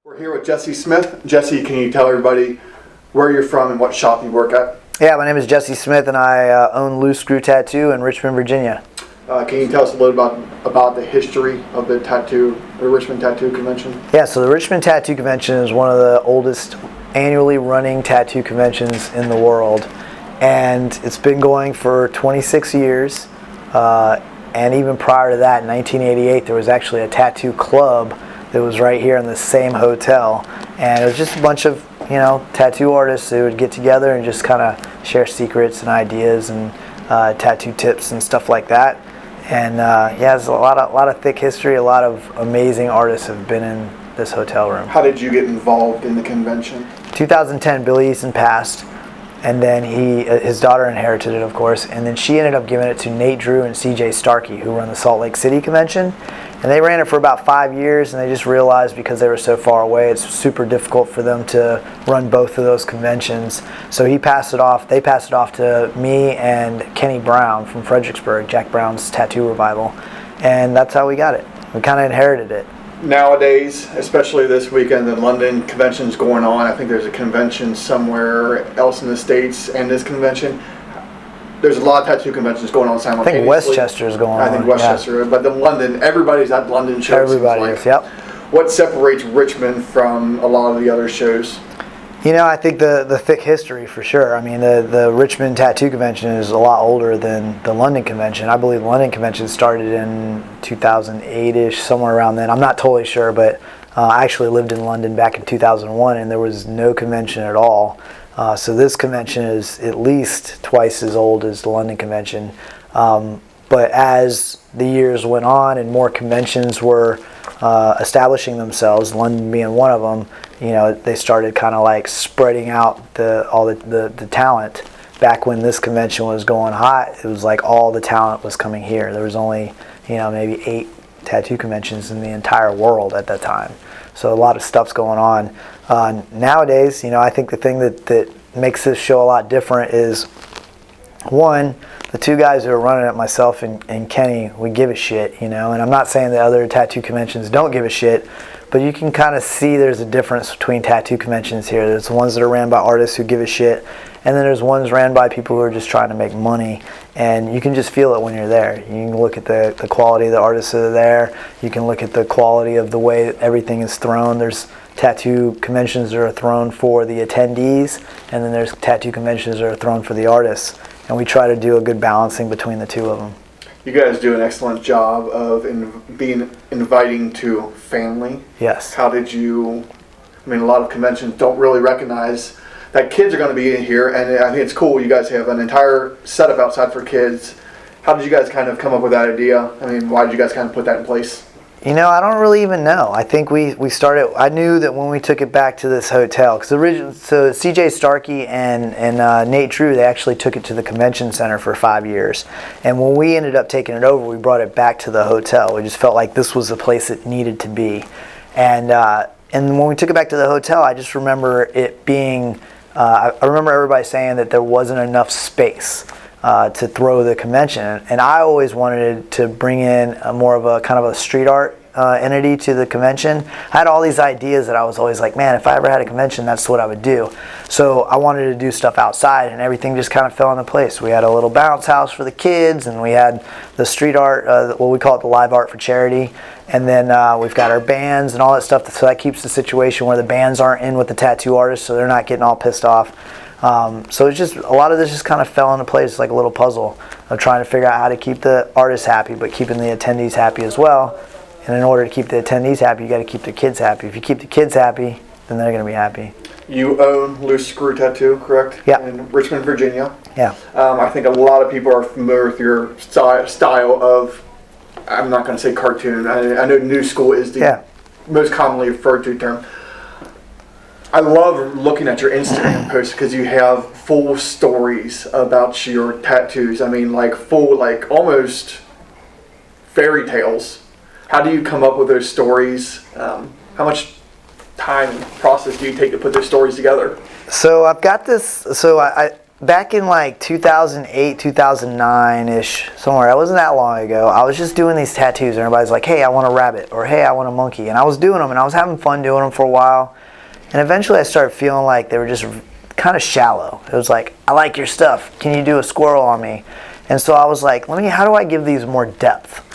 We're here with Jesse Smith. Jesse, can you tell everybody where you're from and what shop you work at? Yeah, my name is Jesse Smith, and I own Loose Screw Tattoo in Richmond, Virginia. Can you tell us a little about the history of the Richmond Tattoo Convention? Yeah, so the Richmond Tattoo Convention is one of the oldest annually running tattoo conventions in the world, and it's been going for 26 years. And even prior to that, in 1988, there was actually a tattoo club that was right here in the same hotel, and it was just a bunch of tattoo artists who would get together and just kind of share secrets and ideas and tattoo tips and stuff like that. And yeah, there's a lot of thick history. A lot of amazing artists have been in this hotel room. How did you get involved in the convention? 2010, Billy Easton passed, and then his daughter inherited it, of course, and then she ended up giving it to Nate Drew and CJ Starkey, who run the Salt Lake City convention. And they ran it for about 5 years, and they just realized because they were so far away, it's super difficult for them to run both of those conventions. So they passed it off to me and Kenny Brown from Fredericksburg, Jack Brown's Tattoo Revival. And that's how we got it. We kind of inherited it. Nowadays, especially this weekend, the London convention's going on. I think there's a convention somewhere else in the States, and this convention. There's a lot of tattoo conventions going on simultaneously. I think Westchester is going on. I think Westchester, yeah. But the London, everybody's at London shows. Everybody is, yep. What separates Richmond from a lot of the other shows? I think the thick history for sure. I mean, the Richmond Tattoo Convention is a lot older than the London Convention. I believe the London Convention started in 2008-ish, somewhere around then. I'm not totally sure, but I actually lived in London back in 2001, and there was no convention at all. So this convention is at least twice as old as the London Convention. But as the years went on and more conventions were establishing themselves, London being one of them, they started kind of like spreading out all the talent. Back when this convention was going hot, it was like all the talent was coming here. There was only, maybe 8 tattoo conventions in the entire world at that time. So a lot of stuff's going on. Nowadays, I think the thing that makes this show a lot different is, one, the two guys who are running it, myself and Kenny, we give a shit, and I'm not saying that other tattoo conventions don't give a shit, but you can kind of see there's a difference between tattoo conventions here. There's the ones that are ran by artists who give a shit, and then there's ones ran by people who are just trying to make money, and you can just feel it when you're there. You can look at the quality of the artists that are there. You can look at the quality of the way that everything is thrown. There's tattoo conventions that are thrown for the attendees, and then there's tattoo conventions that are thrown for the artists, and we try to do a good balancing between the two of them. You guys do an excellent job of being inviting to family. Yes. How did you, a lot of conventions don't really recognize that kids are going to be in here, and I think it's cool you guys have an entire setup outside for kids. How did you guys kind of come up with that idea? Why did you guys kind of put that in place? I don't really even know. I think we started, I knew that when we took it back to this hotel, because so CJ Starkey and Nate Drew, they actually took it to the convention center for 5 years. And when we ended up taking it over, we brought it back to the hotel. We just felt like this was the place it needed to be. And when we took it back to the hotel, I just remember it being, I remember everybody saying that there wasn't enough space to throw the convention, and I always wanted to bring in more of a kind of a street art entity to the convention. I had all these ideas that I was always like, man, if I ever had a convention, that's what I would do. So I wanted to do stuff outside, and everything just kind of fell into place. We had a little bounce house for the kids, and we had the street art, what we call it the live art for charity, and then we've got our bands and all that stuff, so that keeps the situation where the bands aren't in with the tattoo artists, so they're not getting all pissed off. So it's just, a lot of this just kind of fell into place like a little puzzle of trying to figure out how to keep the artists happy, but keeping the attendees happy as well. And in order to keep the attendees happy, you got to keep the kids happy. If you keep the kids happy, then they're going to be happy. You own Loose Screw Tattoo, correct? Yeah. In Richmond, Virginia. Yeah. I think a lot of people are familiar with your style of, I'm not going to say cartoon. I know new school is the most commonly referred to term. I love looking at your Instagram posts because you have full stories about your tattoos. Like full, like almost fairy tales. How do you come up with those stories? How much time process do you take to put those stories together? So I've got this. So back in like 2008, 2009-ish, somewhere, it wasn't that long ago, I was just doing these tattoos, and everybody's like, hey, I want a rabbit, or hey, I want a monkey, and I was doing them, and I was having fun doing them for a while, and eventually I started feeling like they were just kind of shallow. It was like, I like your stuff, can you do a squirrel on me? And so I was like, how do I give these more depth?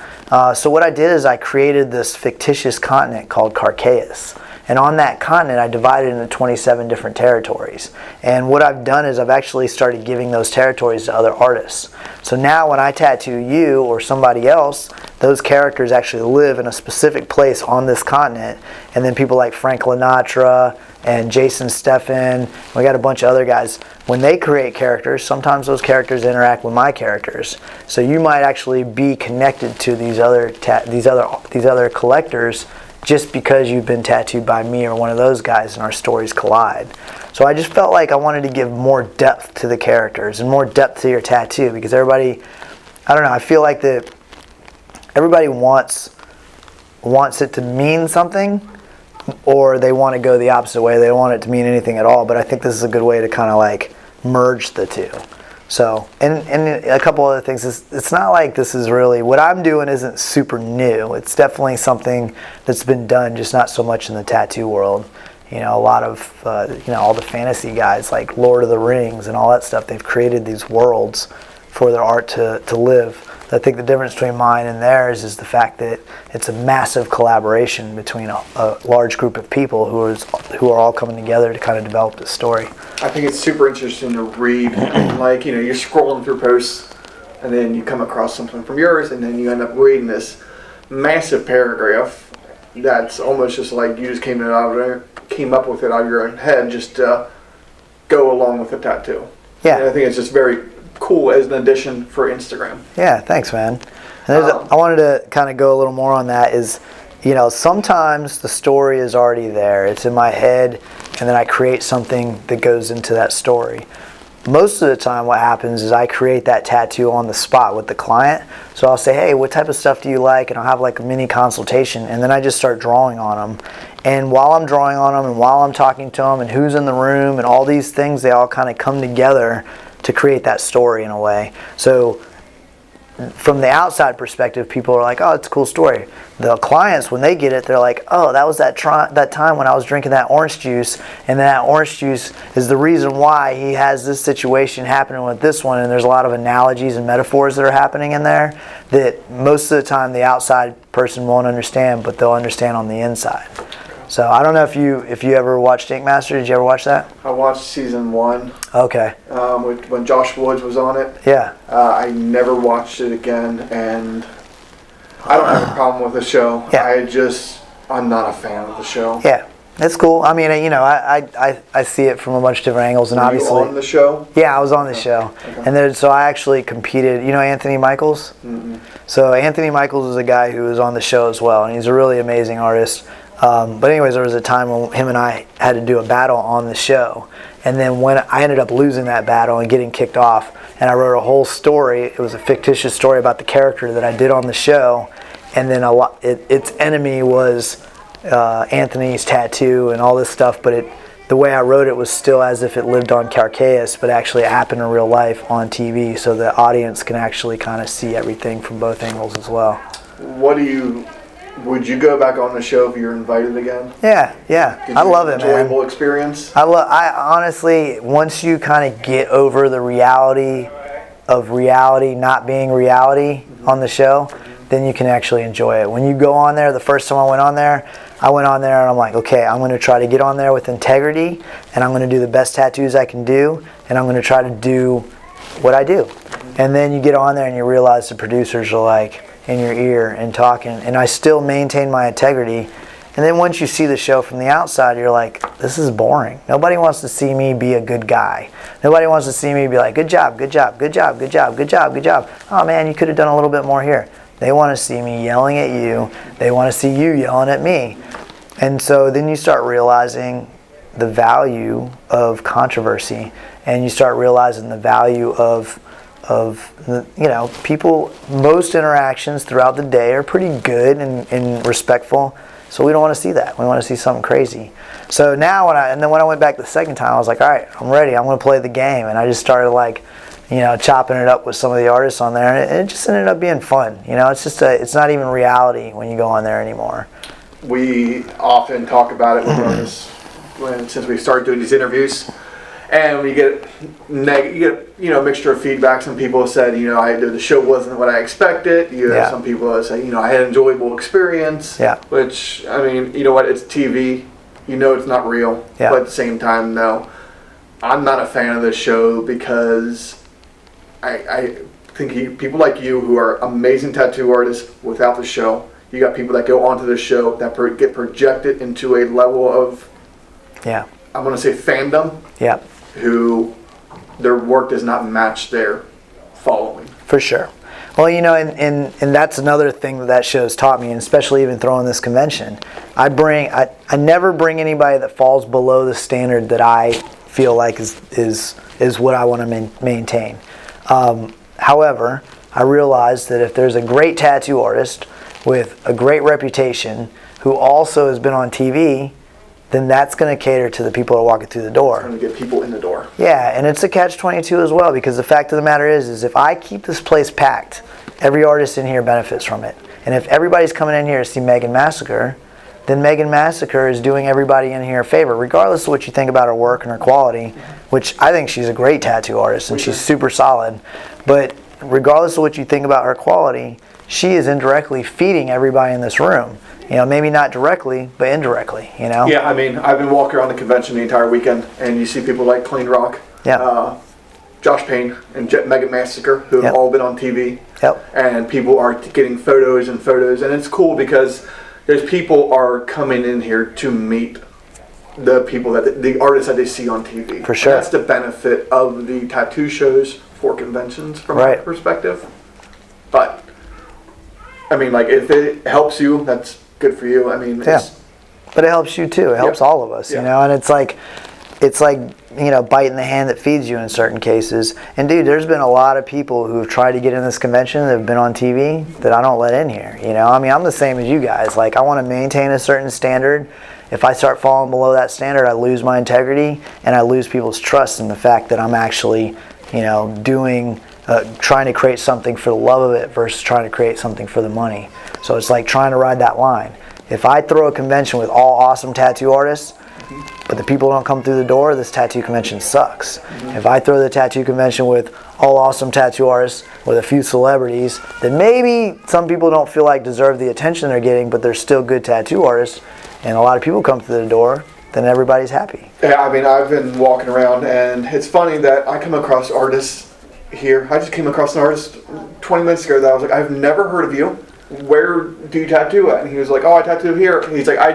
So what I did is I created this fictitious continent called Carcaeus. And on that continent, I divided into 27 different territories. And what I've done is I've actually started giving those territories to other artists. So now when I tattoo you or somebody else, those characters actually live in a specific place on this continent. And then people like Frank Sinatra and Jason Steffen, we got a bunch of other guys. When they create characters, sometimes those characters interact with my characters. So you might actually be connected to these other collectors just because you've been tattooed by me or one of those guys and our stories collide. So I just felt like I wanted to give more depth to the characters and more depth to your tattoo, because everybody, I don't know, I feel like that everybody wants it to mean something, or they want to go the opposite way. They don't want it to mean anything at all, but I think this is a good way to kind of like merge the two. So, and a couple other things. It's not like this is really, what I'm doing isn't super new. It's definitely something that's been done, just not so much in the tattoo world. You know, a lot of, all the fantasy guys like Lord of the Rings and all that stuff, they've created these worlds for their art to live. I think the difference between mine and theirs is the fact that it's a massive collaboration between a large group of people who are all coming together to kind of develop this story. I think it's super interesting to read. Like, you're scrolling through posts, and then you come across something from yours, and then you end up reading this massive paragraph that's almost just like you just came up with it out of your own head just to go along with the tattoo. Yeah. And I think it's just very cool as an addition for Instagram. Yeah, thanks, man. And I wanted to kind of go a little more on that is, sometimes the story is already there. It's in my head, and then I create something that goes into that story. Most of the time what happens is I create that tattoo on the spot with the client. So I'll say, hey, what type of stuff do you like? And I'll have like a mini consultation, and then I just start drawing on them. And while I'm drawing on them and while I'm talking to them and who's in the room and all these things, they all kind of come together to create that story in a way. So from the outside perspective, people are like, oh, it's a cool story. The clients, when they get it, they're like, oh, that was that time when I was drinking that orange juice, and that orange juice is the reason why he has this situation happening with this one. And there's a lot of analogies and metaphors that are happening in there that most of the time the outside person won't understand, but they'll understand on the inside. So I don't know if you ever watched Ink Master. Did you ever watch that? I watched season 1. Okay. When Josh Woods was on it. Yeah. I never watched it again, and I don't have a problem with the show. Yeah. I'm not a fan of the show. Yeah, it's cool. I mean, I see it from a bunch of different angles, and Were obviously. you on the show? Yeah, I was on the show, Okay. and then so I actually competed. You know Anthony Michaels? Mm-hmm. So Anthony Michaels is a guy who was on the show as well, and he's a really amazing artist. But anyways, there was a time when him and I had to do a battle on the show, and then when I ended up losing that battle and getting kicked off, and I wrote a whole story. It was a fictitious story about the character that I did on the show, and then its enemy was Anthony's tattoo and all this stuff. But the way I wrote it was still as if it lived on Carcaeus, but actually it happened in real life on TV, so the audience can actually kind of see everything from both angles as well. Would you go back on the show if you're invited again? Yeah. I love it, man. Enjoyable experience? I honestly, once you kind of get over the reality of reality not being reality on the show, then you can actually enjoy it. When you go on there, the first time I went on there and I'm like, okay, I'm going to try to get on there with integrity, and I'm going to do the best tattoos I can do, and I'm going to try to do what I do. And then you get on there and you realize the producers are like in your ear and talking, and I still maintain my integrity. And then once you see the show from the outside, you're like, this is boring. Nobody wants to see me be a good guy. Nobody wants to see me be like, good job, good job, good job, good job, good job, good job. Oh man, you could have done a little bit more here. They want to see me yelling at you. They want to see you yelling at me. And so then you start realizing the value of controversy, and you start realizing the value of people. Most interactions throughout the day are pretty good and respectful, So we don't want to see that. We want to see something crazy. So now when I went back the second time, I was like, all right, I'm ready. I'm going to play the game. And I just started chopping it up with some of the artists on there, and it just ended up being fun. It's not even reality when you go on there anymore. We often talk about it with artists since we started doing these interviews, and we get a mixture of feedback. Some people have said, the show wasn't what I expected. Some people have said, I had an enjoyable experience. Yeah. Which, I mean, you know what? It's TV. It's not real. Yeah. But at the same time, no, I'm not a fan of this show because I think people like you who are amazing tattoo artists without the show. You got people that go onto the show that get projected into a level of, I'm going to say fandom. Yeah. Who their work does not match their following. For sure. Well, and that's another thing that show's taught me, and especially even throwing this convention. I never bring anybody that falls below the standard that I feel like is what I want to maintain. However, I realize that if there's a great tattoo artist with a great reputation who also has been on TV, then that's going to cater to the people that are walking through the door. It's going to get people in the door. Yeah, and it's a catch-22 as well, because the fact of the matter is if I keep this place packed, every artist in here benefits from it. And if everybody's coming in here to see Megan Massacre, then Megan Massacre is doing everybody in here a favor, regardless of what you think about her work and her quality, which I think she's a great tattoo artist and she's super solid. But regardless of what you think about her quality, she is indirectly feeding everybody in this room. Maybe not directly, but indirectly, Yeah, I mean, I've been walking around the convention the entire weekend, and you see people like Clean Rock, Josh Payne, and Megan Massacre, who have all been on TV. Yep. And people are getting photos, and it's cool because there's people are coming in here to meet the people the artists that they see on TV. For sure. And that's the benefit of the tattoo shows for conventions from my perspective. But, I mean, like, if it helps you, that's good for you. I mean, but it helps you too. It helps all of us, and it's like biting the hand that feeds you in certain cases. And dude, there's been a lot of people who have tried to get in this convention that have been on TV that I don't let in here. I mean, I'm the same as you guys. Like, I want to maintain a certain standard. If I start falling below that standard, I lose my integrity and I lose people's trust in the fact that I'm actually, doing trying to create something for the love of it versus trying to create something for the money. So it's like trying to ride that line. If I throw a convention with all awesome tattoo artists, but the people don't come through the door, this tattoo convention sucks. If I throw the tattoo convention with all awesome tattoo artists with a few celebrities that maybe some people don't feel like deserve the attention they're getting, but they're still good tattoo artists, and a lot of people come through the door, then everybody's happy. Yeah, I mean, I've been walking around, and it's funny that I come across artists here. I just came across an artist 20 minutes ago that I was like, I've never heard of you. Where do you tattoo at? And he was like, I tattoo here. He's like, I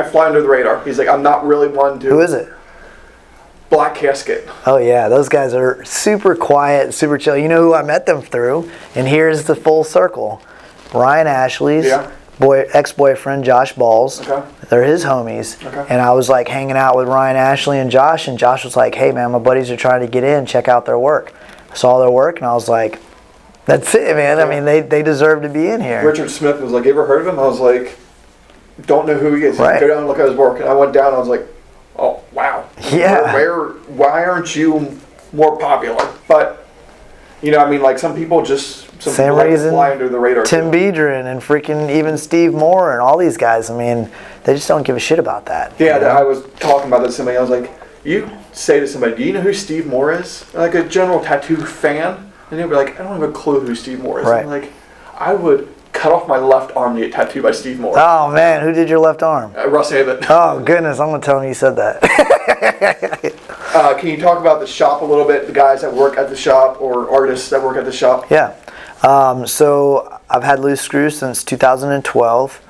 fly under the radar. He's like, I'm not really one to. Who is it? Black Casket. Oh yeah, those guys are super quiet, super chill. You know who I met them through? And here's the full circle. Ryan Ashley's ex-boyfriend, Josh Balls. Okay. They're his homies. Okay. And I was like hanging out with Ryan Ashley and Josh was like, hey man, my buddies are trying to get in, check out their work. I saw their work and I was like, that's it, man. I mean, they deserve to be in here. Richard Smith was like, you ever heard of him? I was like, don't know who he is. Right. Go down and look at his work. And I went down and I was like, oh, wow. Yeah. Why aren't you more popular? But, you know, I mean, like some people Same like reason fly under the radar. Tim Biedron and freaking even Steve Moore and all these guys, I mean, they just don't give a shit about that. Yeah, you know? I was talking about this to somebody. I was like, you say to somebody, do you know who Steve Moore is? Like a general tattoo fan? And they'll be like, I don't have a clue who Steve Moore is. Right. I'm like, I would cut off my left arm to get tattooed by Steve Moore. Oh man, who did your left arm? Russ Abbott. Oh goodness, I'm gonna tell him you said that. Can you talk about the shop a little bit? The guys that work at the shop or artists that work at the shop? Yeah. So I've had Loose Screws since 2012.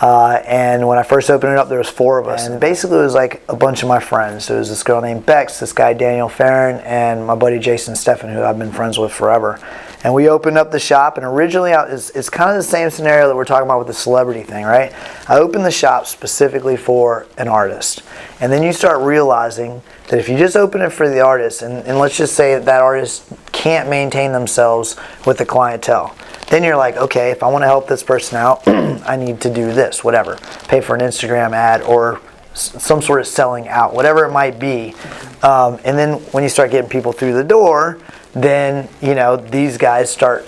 And when I first opened it up, there was 4 of us. And basically it was like a bunch of my friends. There was this girl named Bex, this guy Daniel Farron, and my buddy Jason Steffen, who I've been friends with forever. And we opened up the shop, and originally it's kind of the same scenario that we're talking about with the celebrity thing, right? I opened the shop specifically for an artist. And then you start realizing that if you just open it for the artist, and let's just say that artist can't maintain themselves with the clientele. Then you're like, okay, if I want to help this person out, I need to do this, whatever. Pay for an Instagram ad or some sort of selling out, whatever it might be. And then when you start getting people through the door, then, you know, these guys start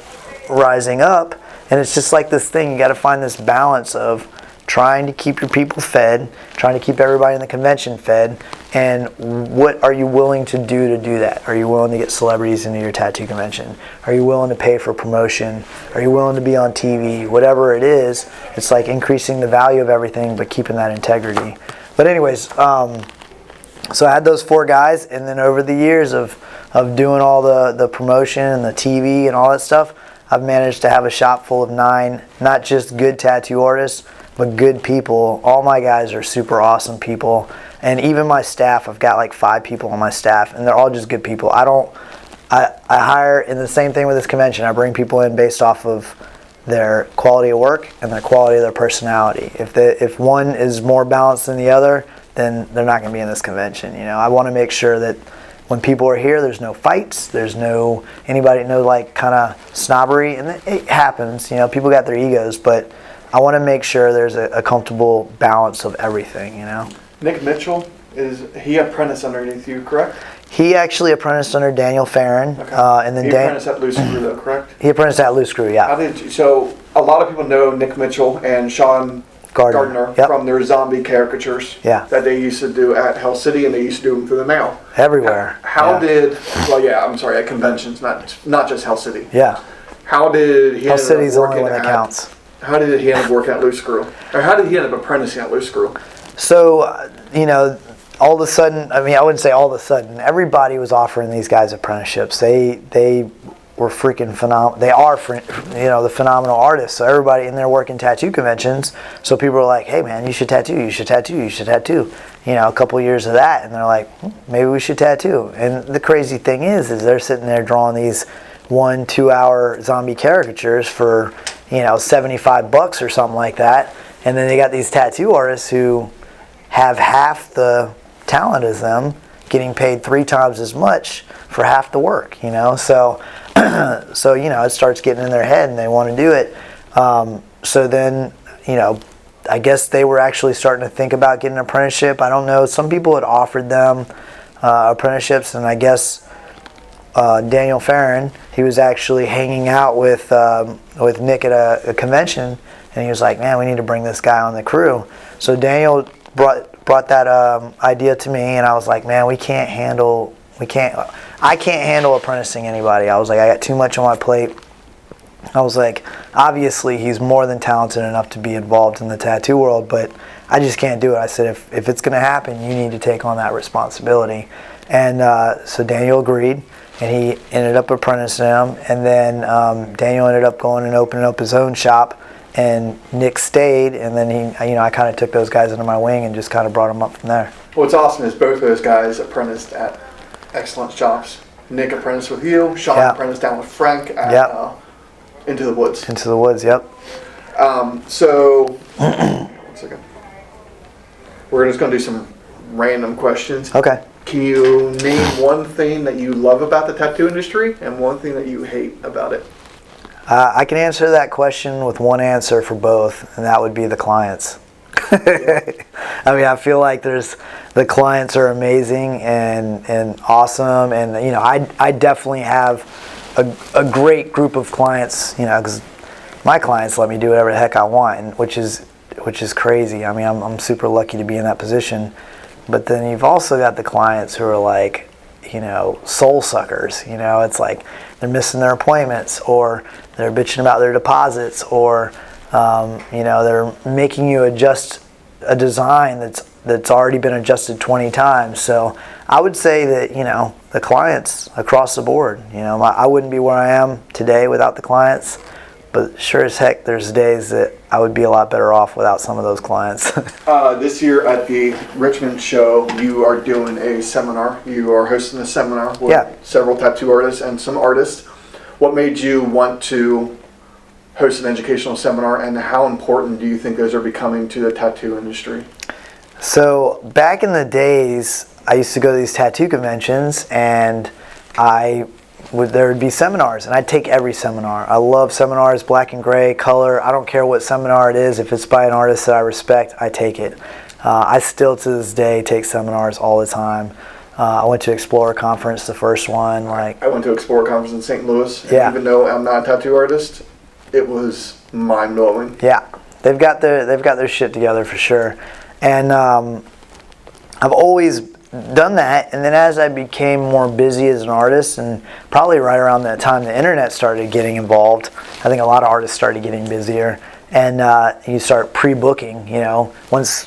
rising up. And it's just like this thing. You got to find this balance of trying to keep your people fed, trying to keep everybody in the convention fed, and what are you willing to do that? Are you willing to get celebrities into your tattoo convention? Are you willing to pay for promotion? Are you willing to be on TV? Whatever it is, it's like increasing the value of everything, but keeping that integrity. But anyways, so I had those 4 guys, and then over the years of doing all the promotion and the TV and all that stuff, I've managed to have a shop full of 9, not just good tattoo artists, but good people. All my guys are super awesome people. And even my staff, I've got like 5 people on my staff, and they're all just good people. I hire, in the same thing with this convention, I bring people in based off of their quality of work and their quality of their personality. If one is more balanced than the other, then they're not going to be in this convention. You know, I want to make sure that when people are here, there's no fights, there's no like kind of snobbery, and it happens. You know, people got their egos, but I want to make sure there's a comfortable balance of everything, you know. Nick Mitchell, he apprenticed underneath you, correct? He actually apprenticed under Daniel Farron. Okay. And then he apprenticed at Loose Screw, though, correct? He apprenticed at Loose Screw, yeah. How did you, so a lot of people know Nick Mitchell and Sean Gardner yep. from their zombie caricatures that they used to do at Hell City, and they used to do them through the mail. Everywhere. At conventions, not just Hell City. Yeah. How did he Hell City's the only one that counts. How did he end up working at Loose Screw? Or how did he end up apprenticing at Loose Screw? So, you know, all of a sudden, I mean, I wouldn't say all of a sudden, everybody was offering these guys apprenticeships. They were freaking phenomenal. They are, the phenomenal artists. So everybody in there working tattoo conventions. So people were like, hey man, you should tattoo, you should tattoo, you should tattoo. You know, a couple years of that, and they're like, maybe we should tattoo. And the crazy thing is they're sitting there drawing these 1-2 hour zombie caricatures for, you know, $75 or something like that. And then they got these tattoo artists who have half the talent as them, getting paid 3 times as much for half the work, you know. So you know, it starts getting in their head and they want to do it. So then, you know, I guess they were actually starting to think about getting an apprenticeship. I don't know. Some people had offered them apprenticeships, and I guess Daniel Farron, he was actually hanging out with Nick at a convention, and he was like, man, we need to bring this guy on the crew. So Daniel brought that idea to me, and I was like, man, I can't handle apprenticing anybody. I was like, I got too much on my plate. I was like, obviously he's more than talented enough to be involved in the tattoo world, but I just can't do it. I said, if it's going to happen, you need to take on that responsibility. And so Daniel agreed, and he ended up apprenticing him. And then Daniel ended up going and opening up his own shop, and Nick stayed. And then I kind of took those guys under my wing and just kind of brought them up from there. What's awesome is both of those guys apprenticed at excellent shops. Nick apprenticed with you. Sean apprenticed down with Frank at Into the Woods. Into the Woods, yep. So, 1 second. We're just going to do some random questions. Okay. Can you name one thing that you love about the tattoo industry and one thing that you hate about it? I can answer that question with one answer for both, and that would be the clients. I mean, I feel like the clients are amazing and awesome, and you know, I definitely have a great group of clients, you know, because my clients let me do whatever the heck I want, and which is crazy. I mean, I'm super lucky to be in that position. But then you've also got the clients who are like, you know, soul suckers. You know, it's like they're missing their appointments, or they're bitching about their deposits, or you know, they're making you adjust a design that's already been adjusted 20 times. So I would say that, you know, the clients across the board, you know, I wouldn't be where I am today without the clients, but sure as heck there's days that I would be a lot better off without some of those clients. This year at the Richmond show, you are doing a seminar. You are hosting a seminar with several tattoo artists and some artists. What made you want to host an educational seminar, and how important do you think those are becoming to the tattoo industry? So back in the days, I used to go to these tattoo conventions, and I there would be seminars, and I'd take every seminar. I love seminars, black and gray, color. I don't care what seminar it is. If it's by an artist that I respect, I take it. I still to this day take seminars all the time. I went to Explorer Conference, the first one. Like I went to Explorer Conference in St. Louis, and yeah. even though I'm not a tattoo artist, it was mind blowing. Yeah, they've got their shit together for sure, and I've always done that. And then as I became more busy as an artist, and probably right around that time the internet started getting involved, I think a lot of artists started getting busier, and you start pre-booking. You know, once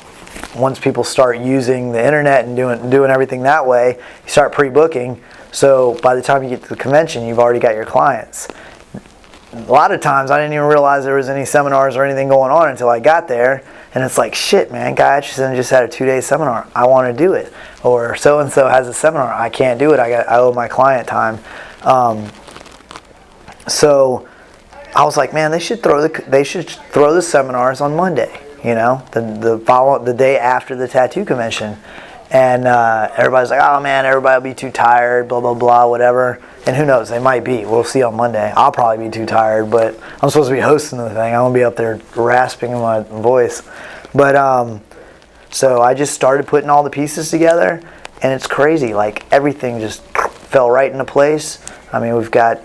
people start using the internet and doing everything that way, you start pre-booking. So by the time you get to the convention, you've already got your clients. A lot of times I didn't even realize there was any seminars or anything going on until I got there, and it's like, shit, man, Guy Atchison just had a 2-day seminar. I want to do it. Or so-and-so has a seminar. I can't do it. I owe my client time. So I was like, man, they should throw the seminars on Monday. You know, the day after the tattoo convention, and everybody's like, oh man, everybody will be too tired, blah blah blah, whatever. And who knows? They might be. We'll see on Monday. I'll probably be too tired, but I'm supposed to be hosting the thing. I'm gonna be up there rasping in my voice. But so I just started putting all the pieces together, and it's crazy. Like everything just fell right into place. I mean, we've got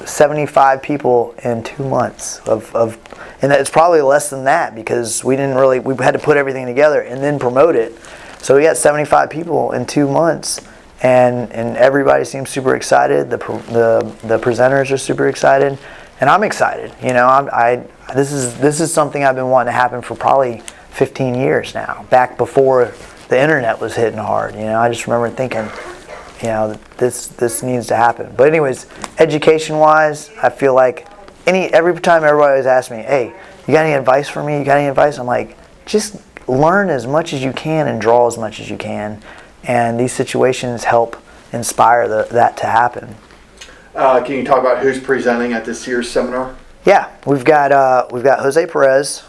75 people in 2 months and it's probably less than that because we had to put everything together and then promote it. So we got 75 people in 2 months, and everybody seems super excited. The presenters are super excited, and I'm excited. You know, this is something I've been wanting to happen for probably 15 years now, back before the internet was hitting hard. You know, I just remember thinking, you know, this needs to happen. But anyways, education-wise, I feel like every time everybody always asks me, hey, you got any advice for me? You got any advice? I'm like, just learn as much as you can and draw as much as you can. And these situations help inspire that to happen. Can you talk about who's presenting at this year's seminar? Yeah, we've got Jose Perez.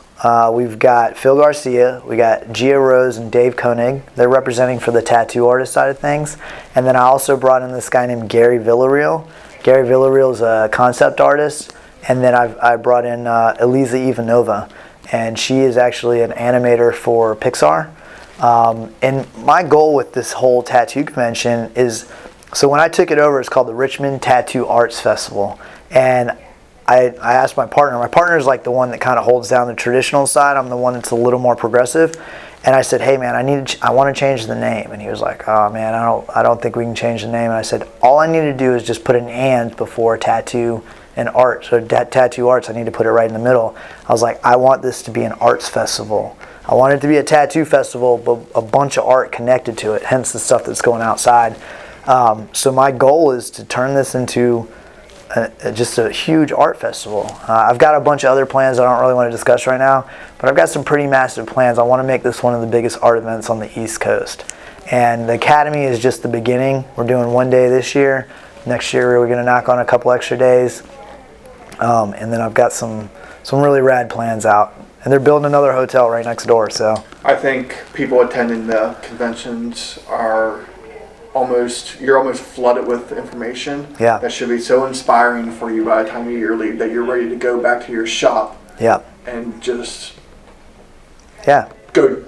We've got Phil Garcia, we got Gia Rose and Dave Koenig. They're representing for the tattoo artist side of things. And then I also brought in this guy named Gary Villarreal. Gary Villarreal is a concept artist. And then I brought in Eliza Ivanova, and she is actually an animator for Pixar. And my goal with this whole tattoo convention is, so when I took it over, it's called the Richmond Tattoo Arts Festival. And I asked my partner is like the one that kind of holds down the traditional side. I'm the one that's a little more progressive. And I said, hey man, I want to change the name. And he was like, oh man, I don't think we can change the name. And I said, all I need to do is just put an and before tattoo and art. So tattoo arts, I need to put it right in the middle. I was like, I want this to be an arts festival. I want it to be a tattoo festival, but a bunch of art connected to it, hence the stuff that's going outside. So my goal is to turn this into just a huge art festival. I've got a bunch of other plans I don't really want to discuss right now, but I've got some pretty massive plans. I want to make this one of the biggest art events on the East Coast. And the Academy is just the beginning. We're doing one day this year. Next year we're going to knock on a couple extra days. And then I've got some really rad plans out. And they're building another hotel right next door. So I think people attending the conventions are you're almost flooded with information. Yeah. That should be so inspiring for you by the time you your leave that you're ready to go back to your shop. Yeah. And just go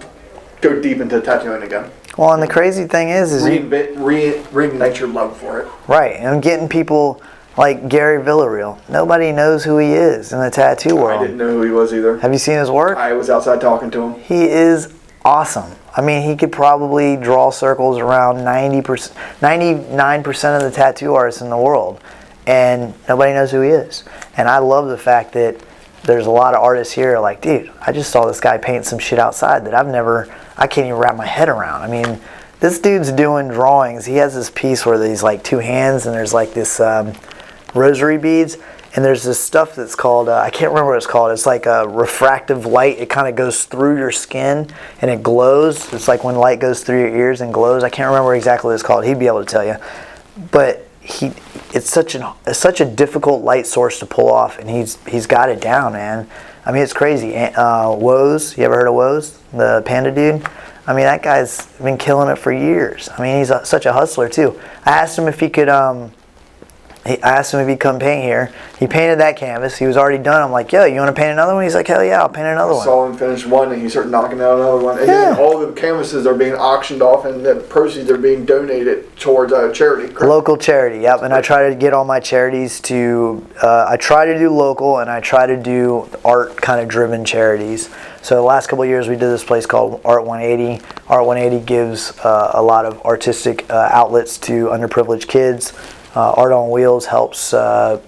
deep into tattooing again. Well, and the crazy thing is reignite your love for it. Right, and getting people like Gary Villarreal. Nobody knows who he is in the tattoo world. I didn't know who he was either. Have you seen his work? I was outside talking to him. He is awesome. I mean, he could probably draw circles around 99% of the tattoo artists in the world, and nobody knows who he is. And I love the fact that there's a lot of artists here like, dude, I just saw this guy paint some shit outside that I can't even wrap my head around. I mean, this dude's doing drawings. He has this piece where there's like two hands and there's like this rosary beads, and there's this stuff that's called, I can't remember what it's called. It's like a refractive light. It kind of goes through your skin and it glows. It's like when light goes through your ears and glows. I can't remember exactly what it's called. He'd be able to tell you. But it's such a difficult light source to pull off, and he's got it down, man. I mean, it's crazy. Woes, you ever heard of Woes, the panda dude? I mean, that guy's been killing it for years. I mean, he's such a hustler too. I asked him if he could I asked him if he'd come paint here. He painted that canvas. He was already done. I'm like, yo, you want to paint another one? He's like, hell yeah, I'll paint another one. Saw him finish one, and he started knocking out another one. And Yeah. then all the canvases are being auctioned off, and the proceeds are being donated towards a charity. Correct? Local charity, yep. And I try to get all my charities to, I try to do local, and I try to do art kind of driven charities. So the last couple of years we did this place called Art 180. Art 180 gives a lot of artistic outlets to underprivileged kids. Art on Wheels helps the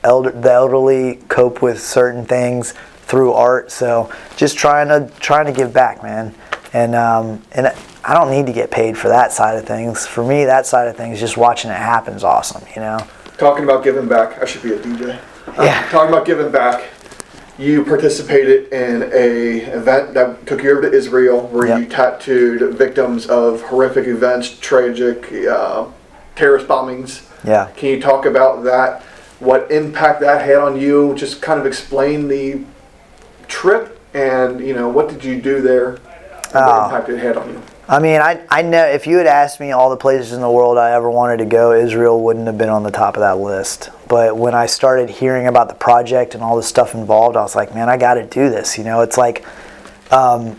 elderly cope with certain things through art. So just trying to give back, man. And I don't need to get paid for that side of things. For me, that side of things, just watching it happen is awesome, you know. Talking about giving back, I should be a DJ. Yeah. Talking about giving back, you participated in a event that took you over to Israel, where Yep. you tattooed victims of horrific events, tragic terrorist bombings. Yeah. Can you talk about that? What impact that had on you? Just kind of explain the trip, and what did you do there? And the impact it had on you. I mean, I know if you had asked me all the places in the world I ever wanted to go, Israel wouldn't have been on the top of that list. But when I started hearing about the project and all the stuff involved, I was like, man, I got to do this. It's like, it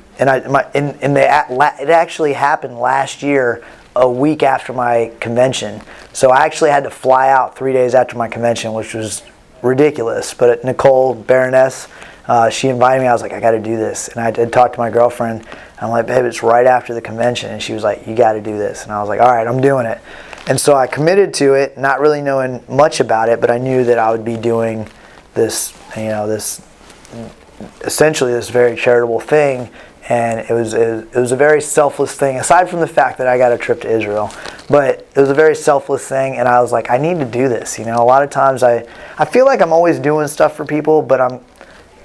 actually happened last year, a week after my convention. So I actually had to fly out 3 days after my convention, which was ridiculous. But Nicole Baroness, she invited me. I was like, I got to do this. And I did talk to my girlfriend. I'm like, babe, it's right after the convention. And she was like, you got to do this. And I was like, all right, I'm doing it. And so I committed to it, not really knowing much about it, but I knew that I would be doing this, essentially this very charitable thing. And it was a very selfless thing, aside from the fact that I got a trip to Israel. But it was a very selfless thing, and I was like, I need to do this. A lot of times I feel like I'm always doing stuff for people, but I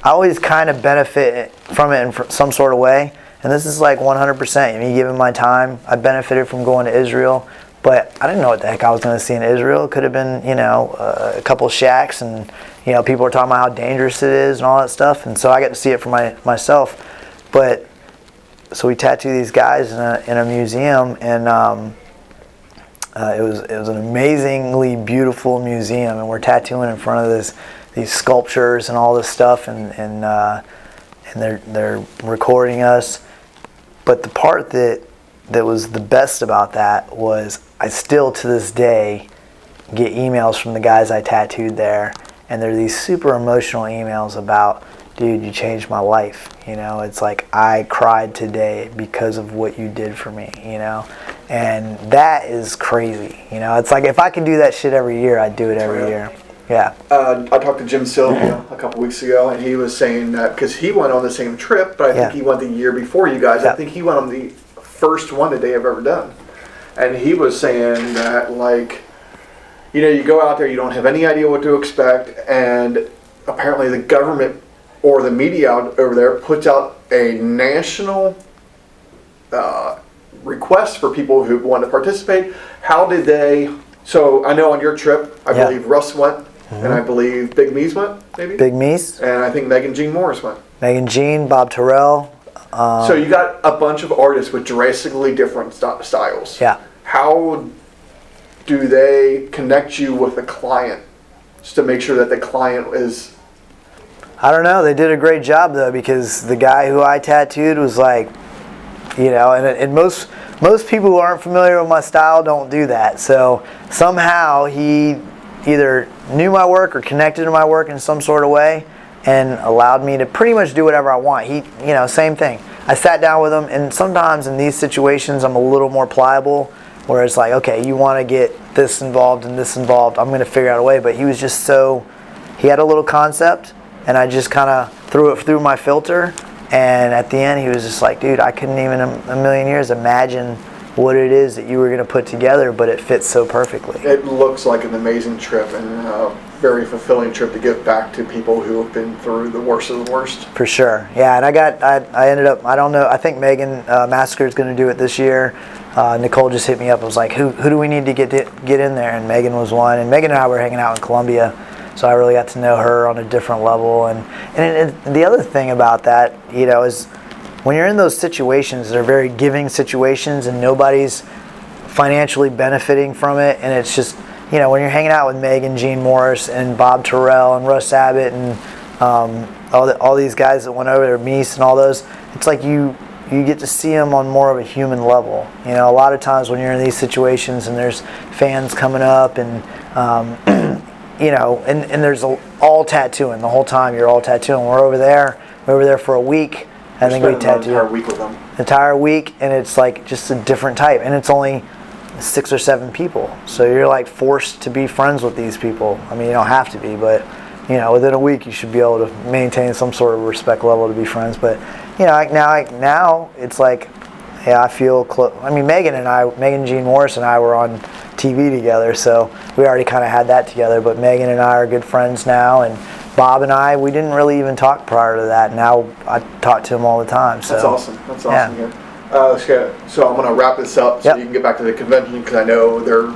always kind of benefit from it in some sort of way. And this is like 100%. Me giving my time, I benefited from going to Israel, but I didn't know what the heck I was going to see in Israel. It could have been, a couple of shacks, and people were talking about how dangerous it is and all that stuff. And so I got to see it for myself. But so we tattooed these guys in a museum, and it was an amazingly beautiful museum, and we're tattooing in front of these sculptures and all this stuff, and they're recording us. But the part that was the best about that was I still to this day get emails from the guys I tattooed there, and they're these super emotional emails about, dude, you changed my life. It's like, I cried today because of what you did for me, and that is crazy. It's like, if I could do that shit every year, I'd do it every year. Yeah. I talked to Jim Sylvia a couple weeks ago, and he was saying that, because he went on the same trip, but I think he went the year before you guys. I think he went on the first one that they have ever done. And he was saying that, like, you go out there, you don't have any idea what to expect, and apparently the government or the media out over there puts out a national request for people who want to participate. How did they? So I know on your trip, I believe Russ went, and I believe Big Me's went, maybe? Big Me's. And I think Megan Jean Morris went. Megan Jean, Bob Terrell. So you got a bunch of artists with drastically different styles. Yeah. How do they connect you with the client just to make sure that the client is... I don't know. They did a great job, though, because the guy who I tattooed was like, and most people who aren't familiar with my style don't do that. So somehow he either knew my work or connected to my work in some sort of way and allowed me to pretty much do whatever I want. He, same thing. I sat down with him, and sometimes in these situations I'm a little more pliable, where it's like, okay, you want to get this involved and this involved, I'm going to figure out a way. But he was just he had a little concept, and I just kind of threw it through my filter, and at the end he was just like, dude, I couldn't even in a million years imagine what it is that you were going to put together, but it fits so perfectly. It looks like an amazing trip, and a very fulfilling trip to give back to people who have been through the worst of the worst. For sure. Yeah, and I ended up, I don't know, I think Megan Massacre is going to do it this year. Nicole just hit me up and was like, who do we need to get in there? And Megan was one. And Megan and I were hanging out in Columbia, so I really got to know her on a different level. And the other thing about that, is when you're in those situations, they're very giving situations, and nobody's financially benefiting from it, and it's just you know, when you're hanging out with Megan, Gene Morris, and Bob Terrell, and Russ Abbott, and all these guys that went over there, Meese and all those, it's like you get to see them on more of a human level. You know, a lot of times when you're in these situations and there's fans coming up and, you know, and there's all tattooing the whole time. You're all tattooing. We're over there for a week. I think we tattooed the entire week with them. Entire week, and it's like just a different type. And it's only 6 or 7 people. So you're like forced to be friends with these people. I mean, you don't have to be, but you know, within a week you should be able to maintain some sort of respect level to be friends. But you know, now it's like, yeah, I feel close. I mean, Megan Jean Morris and I were on TV together, so we already kind of had that together. But Megan and I are good friends now, and Bob and I, we didn't really even talk prior to that. Now I talk to him all the time. So that's awesome. That's awesome. Yeah. So I'm going to wrap this up so you can get back to the convention, because I know there's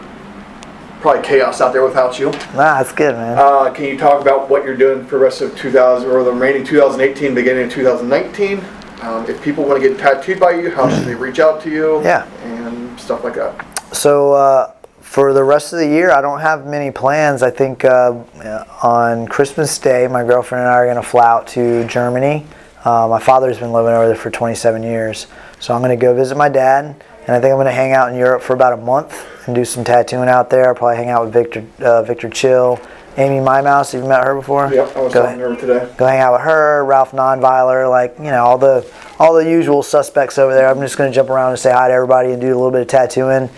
probably chaos out there without you. Nah, that's good, man. Can you talk about what you're doing for the rest of 2000 or the remaining 2018, beginning of 2019? If people want to get tattooed by you, how should they reach out to you? Yeah. And stuff like that. So for the rest of the year, I don't have many plans. I think on Christmas Day, my girlfriend and I are going to fly out to Germany. My father's been living over there for 27 years. So I'm going to go visit my dad, and I think I'm going to hang out in Europe for about a month and do some tattooing out there. I'll probably hang out with Victor Chill, Amy Mymouse. Have you met her before? Yep, I was talking to her today. Go hang out with her, Ralph Nonviler, like, you know, all the usual suspects over there. I'm just going to jump around and say hi to everybody and do a little bit of tattooing.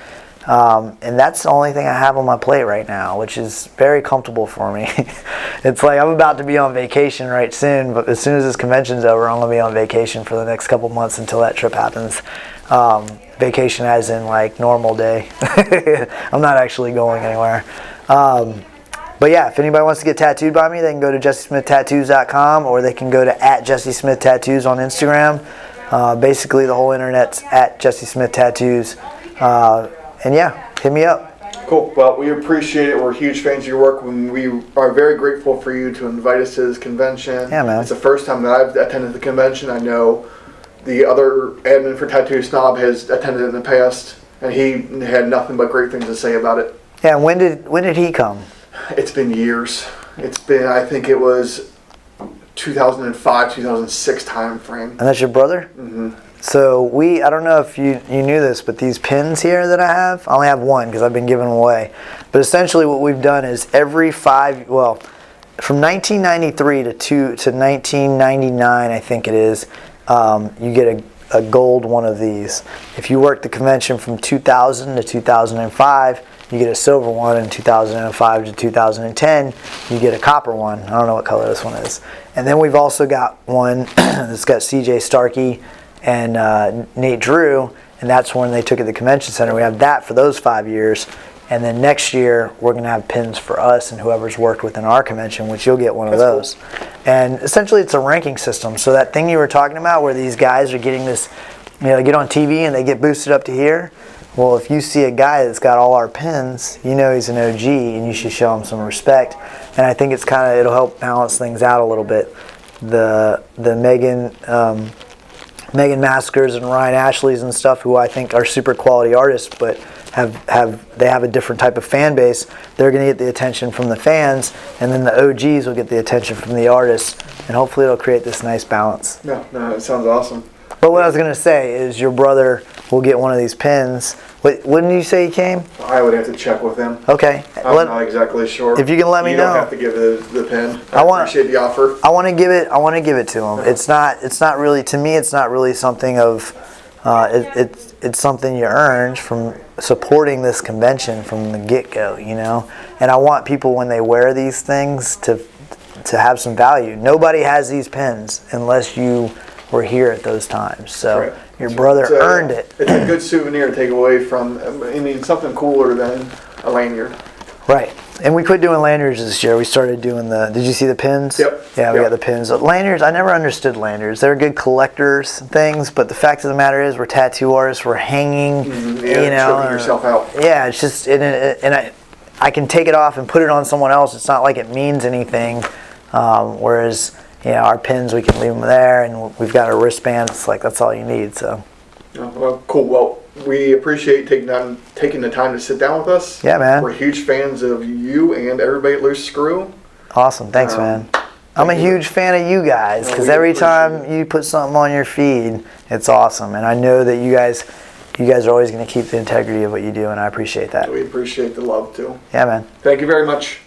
And that's the only thing I have on my plate right now, which is very comfortable for me. It's like I'm about to be on vacation right soon, but as soon as this convention's over, I'm going to be on vacation for the next couple months until that trip happens. Vacation as in like normal day. I'm not actually going anywhere. But yeah, if anybody wants to get tattooed by me, they can go to jessesmithtattoos.com, or they can go to @JesseSmithTattoos on Instagram. Basically, the whole internet's @JesseSmithTattoos. And yeah, hit me up. Cool. Well, we appreciate it. We're huge fans of your work. We are very grateful for you to invite us to this convention. Yeah, man. It's the first time that I've attended the convention. I know the other admin for Tattoo Snob has attended in the past, and he had nothing but great things to say about it. Yeah, when did he come? It's been years. It's been, I think it was 2005, 2006 time frame. And that's your brother? Mm-hmm. So I don't know if you knew this, but these pins here that I only have one because I've been giving them away. But essentially what we've done is from 1993 to 1999, I think it is, you get a gold one of these. If you work the convention from 2000 to 2005, you get a silver one. In 2005 to 2010, you get a copper one. I don't know what color this one is. And then we've also got one that's got CJ Starkey and Nate Drew, and that's when they took it to the convention center. We have that for those 5 years. And then next year, we're going to have pins for us and whoever's worked within our convention, which you'll get one of those. Cool. And essentially, it's a ranking system. So that thing you were talking about where these guys are getting this, you know, they get on TV and they get boosted up to here. Well, if you see a guy that's got all our pins, you know he's an OG and you should show him some respect. And I think it'll help balance things out a little bit. The Megan Maskers and Ryan Ashleys and stuff, who I think are super quality artists, but they have a different type of fan base. They're going to get the attention from the fans, and then the OGs will get the attention from the artists, and hopefully it'll create this nice balance. No, it sounds awesome. But what I was going to say is your brother will get one of these pins. When did you say he came? I would have to check with him. Okay. I'm not exactly sure. If you can let me know. You don't have to give the pin. I appreciate the offer. I want to give it to him. It's not really, to me, it's not really something of, it's something you earned from supporting this convention from the get-go, you know? And I want people, when they wear these things, to have some value. Nobody has these pins unless you were here at those times. So right. Your brother earned it. It's a good souvenir to take away from, I mean, something cooler than a lanyard. Right. And we quit doing lanyards this year. We started doing did you see the pins? Yep. Yeah, we got the pins. Lanyards, I never understood lanyards. They're good collectors things, but the fact of the matter is we're tattoo artists, we're hanging, you know. Choking yourself out. Yeah, it's just, and I can take it off and put it on someone else. It's not like it means anything, whereas, you know, our pins, we can leave them there, and we've got a wristband. It's like, that's all you need, so. Well, cool. Well, we appreciate taking the time to sit down with us. Yeah, man. We're huge fans of you and everybody at Loose Screw. Awesome. Thanks, man. I'm a huge fan of you guys because every time you put something on your feed, it's awesome. And I know that you guys are always going to keep the integrity of what you do, and I appreciate that. We appreciate the love, too. Yeah, man. Thank you very much.